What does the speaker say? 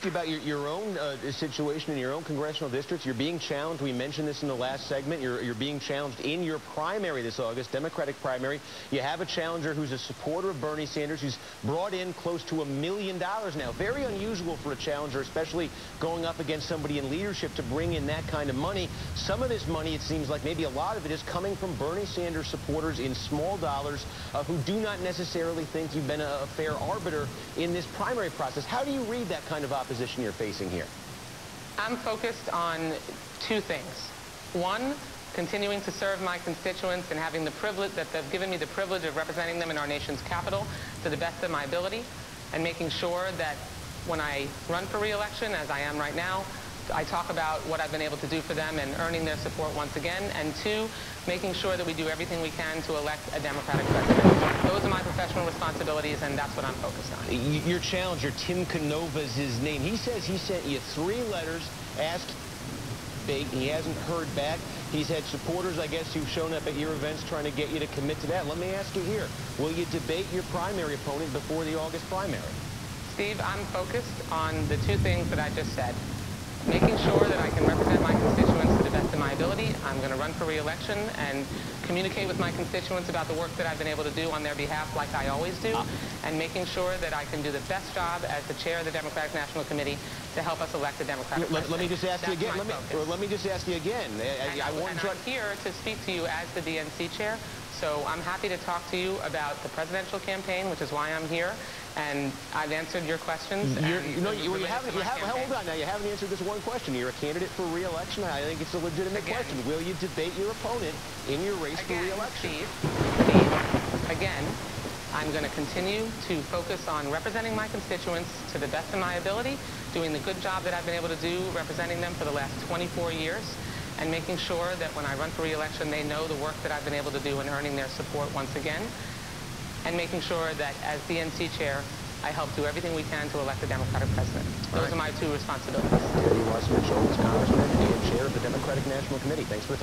ask you about your own situation in your own congressional districts. You're being challenged. We mentioned this in the last segment. You're being challenged in your primary this August, Democratic primary. You have a challenger who's a supporter of Bernie Sanders, who's brought in close to $1 million now. Very unusual for a challenger, especially going up against somebody in leadership, to bring in that kind of money. Some of this money, it seems like maybe a lot of it, is coming from Bernie Sanders supporters in small dollars who do not necessarily think you've been a fair arbiter in this primary process. How do you read that kind of opposition you're facing here? I'm focused on two things. One, continuing to serve my constituents and having the privilege that they've given me the privilege of representing them in our nation's capital to the best of my ability, and making sure that when I run for re-election, as I am right now, I talk about what I've been able to do for them and earning their support once again. And two, making sure that we do everything we can to elect a Democratic president. Those are my professional responsibilities, and that's what I'm focused on. Your challenger, Tim Canova's his name. He says he sent you 3 letters, asked debate. He hasn't heard back. He's had supporters, I guess, who've shown up at your events trying to get you to commit to that. Let me ask you here, will you debate your primary opponent before the August primary? Steve, I'm focused on the two things that I just said. Making sure that I can represent my constituents to the best of my ability. I'm going to run for re-election and communicate with my constituents about the work that I've been able to do on their behalf, like I always do, and making sure that I can do the best job as the chair of the Democratic National Committee to help us elect a Democratic president. Let me just ask you again. Let me just ask you again. I'm here to speak to you as the DNC chair. So I'm happy to talk to you about the presidential campaign, which is why I'm here. And I've answered your questions. Hold on now. You haven't answered this one question. You're a candidate for re-election. I think it's a legitimate question. Will you debate your opponent in your race for re-election? Steve, again, I'm going to continue to focus on representing my constituents to the best of my ability, doing the good job that I've been able to do representing them for the last 24 years, and making sure that when I run for re-election, they know the work that I've been able to do in earning their support once again, and making sure that as DNC chair, I help do everything we can to elect a Democratic president. Those are my two responsibilities. Wassermann, Schultz, Congressman and chair of the Democratic National Committee. Thanks for